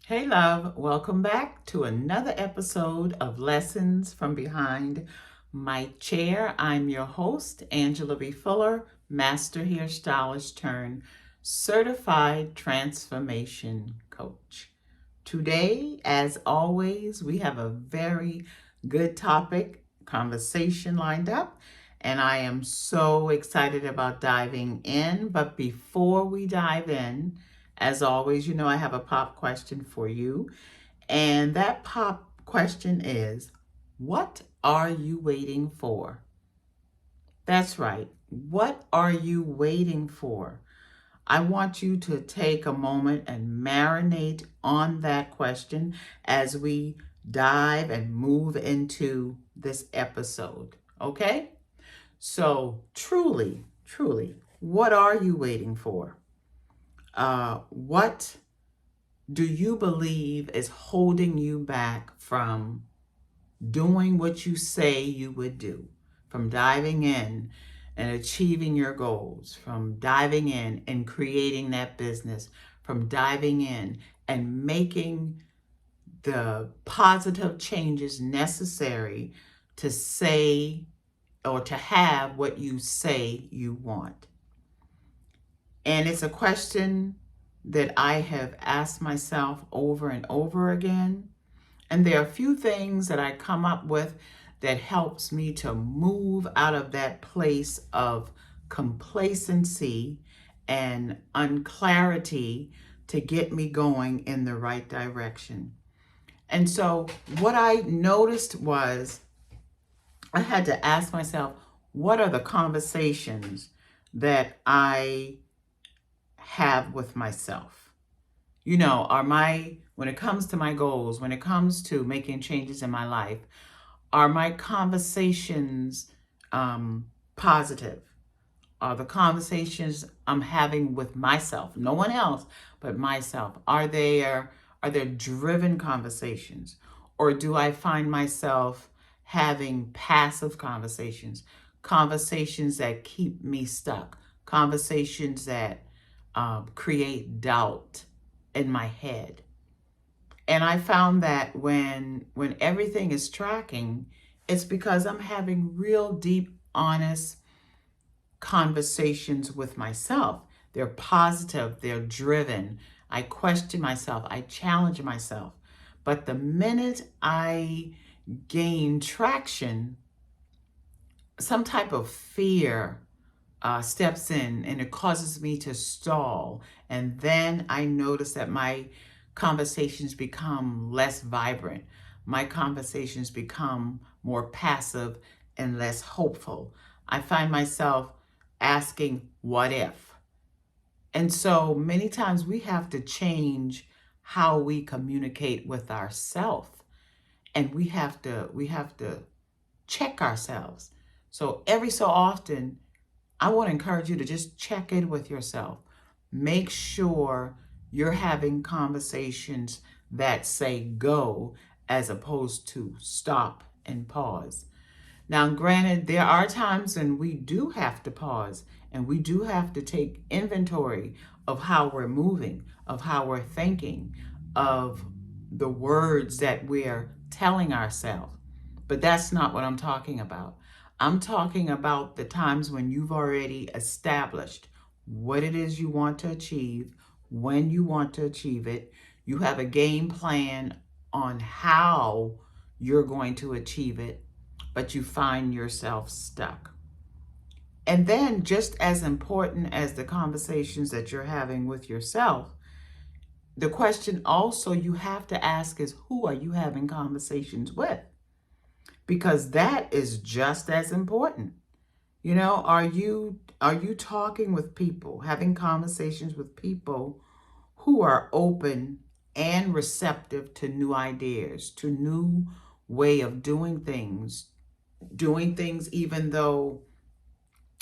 Hey, love, welcome back to another episode of Lessons from Behind My Chair. I'm your host, Angela B. Fuller, Master Hairstylist turned Certified Transformation Coach. Today, as always, we have a very good topic conversation lined up, and I am so excited about diving in. But before we dive in, as always, I have a pop question for you. And that pop question is, what are you waiting for? That's right. What are you waiting for? I want you to take a moment and marinate on that question as we dive and move into this episode. Okay? So, truly, what are you waiting for? What do you believe is holding you back from doing what you say you would do, from diving in and achieving your goals, from diving in and creating that business, from diving in and making the positive changes necessary to say or to have what you say you want? And it's a question that I have asked myself over and over again. And there are a few things that I come up with that helps me to move out of that place of complacency and unclarity to get me going in the right direction. And so what I noticed was I had to ask myself, what are the conversations that I have with myself? When it comes to my goals, when it comes to making changes in my life, are my conversations positive? Are the conversations I'm having with myself, no one else but myself, are there driven conversations? Or do I find myself having passive conversations, conversations that keep me stuck, conversations that create doubt in my head? And I found that when everything is tracking, it's because I'm having real deep, honest conversations with myself. They're positive, they're driven. I question myself, I challenge myself. But the minute I gain traction, some type of fear steps in and it causes me to stall. And then I notice that my conversations become less vibrant. My conversations become more passive and less hopeful. I find myself asking, what if? And so many times we have to change how we communicate with ourselves. And we have to check ourselves. So every so often, I want to encourage you to just check in with yourself. Make sure you're having conversations that say go as opposed to stop and pause. Now, granted, there are times when we do have to pause and we do have to take inventory of how we're moving, of how we're thinking, of the words that we're telling ourselves. But that's not what I'm talking about. I'm talking about the times when you've already established what it is you want to achieve, when you want to achieve it. You have a game plan on how you're going to achieve it, but you find yourself stuck. And then, just as important as the conversations that you're having with yourself, the question also you have to ask is, who are you having conversations with? Because that is just as important. Are you talking with people, having conversations with people who are open and receptive to new ideas, to new way of doing things even though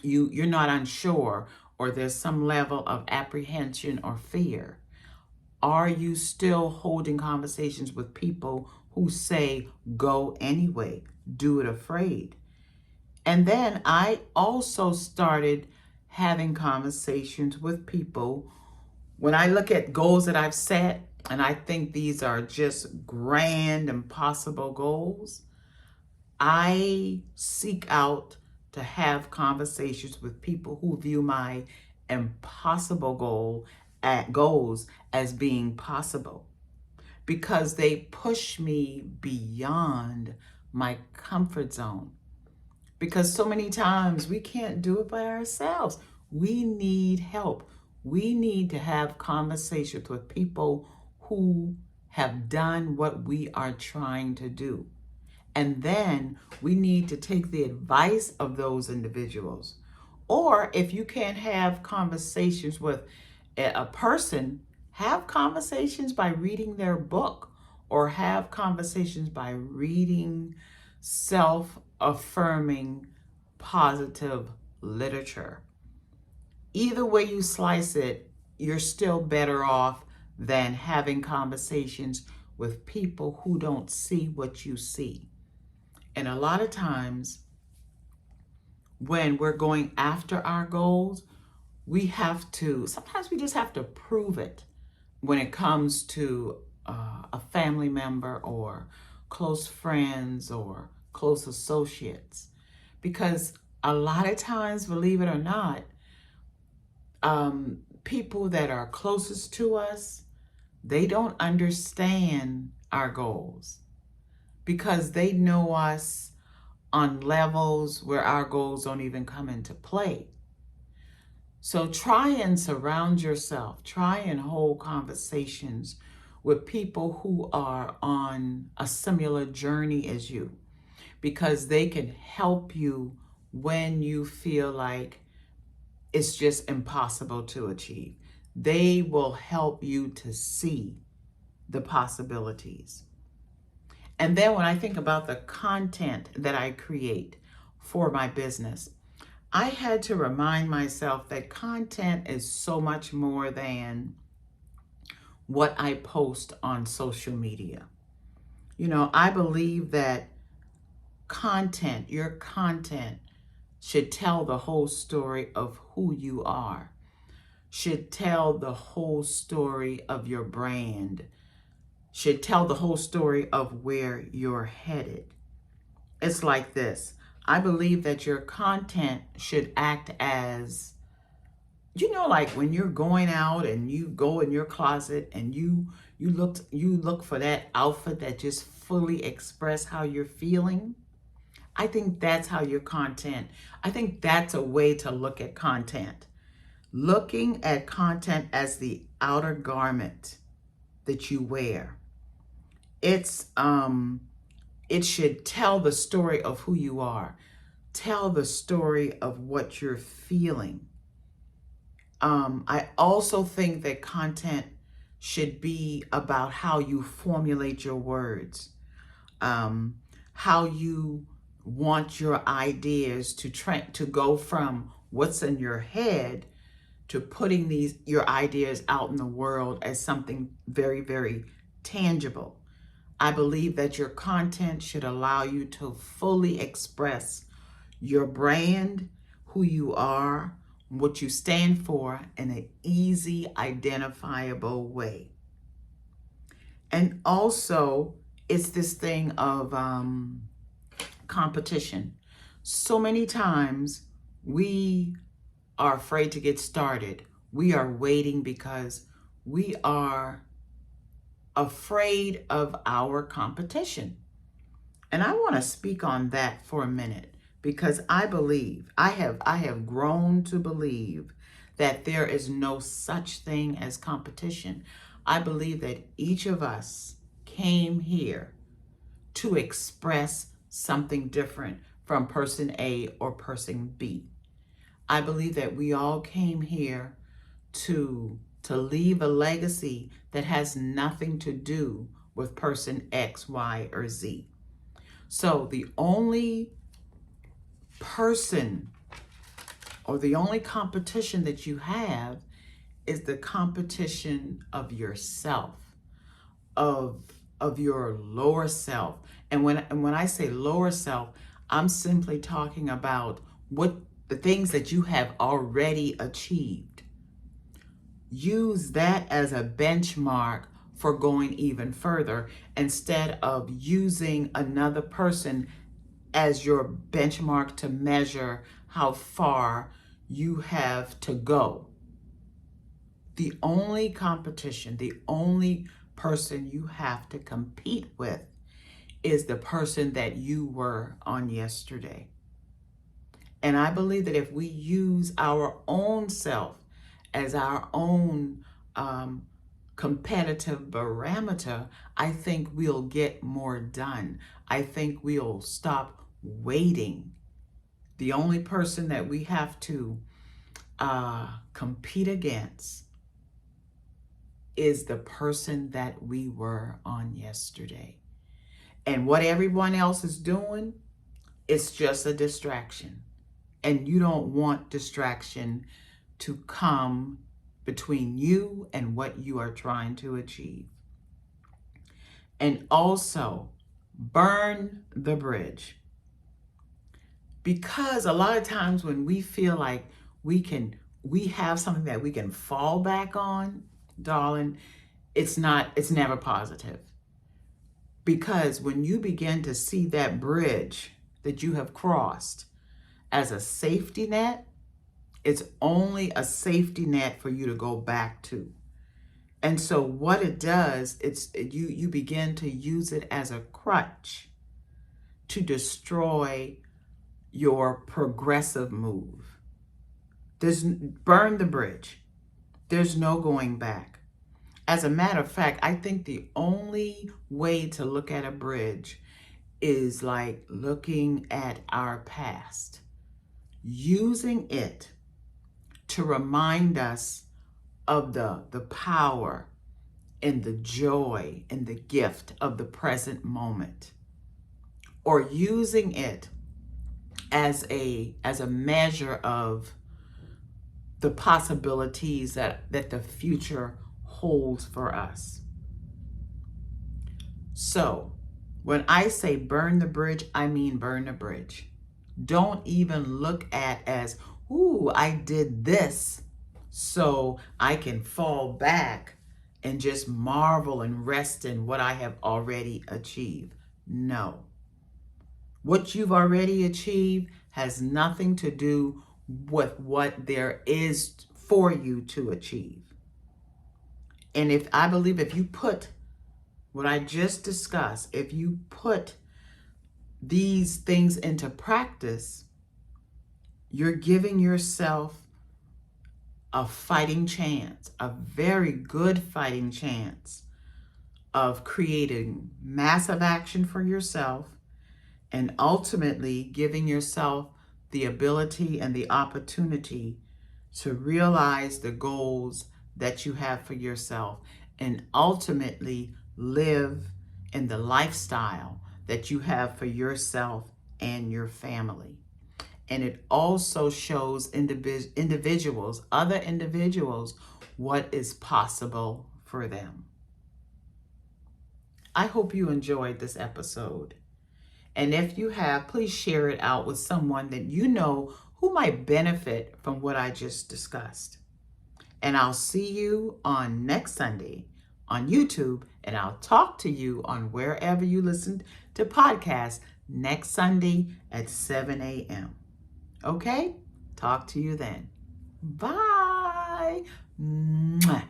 you're not unsure or there's some level of apprehension or fear? Are you still holding conversations with people who say, go anyway, do it afraid? And then I also started having conversations with people When I look at goals that I've set, and I think these are just grand, impossible goals, I seek out to have conversations with people who view my impossible goals as being possible, because they push me beyond my comfort zone. Because so many times we can't do it by ourselves. We need help. We need to have conversations with people who have done what we are trying to do. And then we need to take the advice of those individuals. Or if you can't have conversations with a person, have conversations by reading their book, or have conversations by reading self-affirming positive literature. Either way you slice it, you're still better off than having conversations with people who don't see what you see. And a lot of times when we're going after our goals, sometimes we just have to prove it when it comes to a family member or close friends or close associates. Because a lot of times, believe it or not, people that are closest to us, they don't understand our goals because they know us on levels where our goals don't even come into play. So try and surround yourself, try and hold conversations with people who are on a similar journey as you, because they can help you when you feel like it's just impossible to achieve. They will help you to see the possibilities. And then when I think about the content that I create for my business, I had to remind myself that content is so much more than what I post on social media. You know, I believe that your content should tell the whole story of who you are, should tell the whole story of your brand, should tell the whole story of where you're headed. It's like this. I believe that your content should act as, like when you're going out and you go in your closet and you look for that outfit that just fully express how you're feeling. I think that's how your content, I think that's a way to look at content. Looking at content as the outer garment that you wear. It should tell the story of who you are. Tell the story of what you're feeling. I also think that content should be about how you formulate your words, how you want your ideas to go from what's in your head to putting your ideas out in the world as something very, very tangible. I believe that your content should allow you to fully express your brand, who you are, what you stand for in an easy, identifiable way. And also, it's this thing of competition. So many times we are afraid to get started. We are waiting because we are afraid of our competition. And I want to speak on that for a minute, because I have grown to believe that there is no such thing as competition. I believe that each of us came here to express something different from person A or person B. I believe that we all came here to leave a legacy that has nothing to do with person X, Y, or Z. So the only person or the only competition that you have is the competition of yourself, of your lower self. And when I say lower self, I'm simply talking about the things that you have already achieved. use that as a benchmark for going even further instead of using another person as your benchmark to measure how far you have to go. The only competition, the only person you have to compete with is the person that you were on yesterday. And I believe that if we use our own self as our own competitive barometer, I think we'll get more done. I think we'll stop waiting. The only person that we have to compete against is the person that we were on yesterday. And what everyone else is doing, it's just a distraction. And you don't want distraction to come between you and what you are trying to achieve. And also, burn the bridge. Because a lot of times when we feel like we have something that we can fall back on, darling, it's never positive. Because when you begin to see that bridge that you have crossed as a safety net, it's only a safety net for you to go back to. And so what it does, you begin to use it as a crutch to destroy your progressive move. Burn the bridge. There's no going back. As a matter of fact, I think the only way to look at a bridge is like looking at our past, using it to remind us of the power and the joy and the gift of the present moment, or using it as a measure of the possibilities that the future holds for us. So when I say burn the bridge, I mean burn the bridge. Don't even look at as, ooh, I did this, so I can fall back and just marvel and rest in what I have already achieved. No. What you've already achieved has nothing to do with what there is for you to achieve. And I believe if you put what I just discussed, if you put these things into practice, you're giving yourself a fighting chance, a very good fighting chance of creating massive action for yourself and ultimately giving yourself the ability and the opportunity to realize the goals that you have for yourself and ultimately live in the lifestyle that you have for yourself and your family. And it also shows individuals, other individuals, what is possible for them. I hope you enjoyed this episode. And if you have, please share it out with someone that you know who might benefit from what I just discussed. And I'll see you on next Sunday on YouTube, and I'll talk to you on wherever you listen to podcasts next Sunday at 7 a.m. Okay? Talk to you then. Bye. Mwah.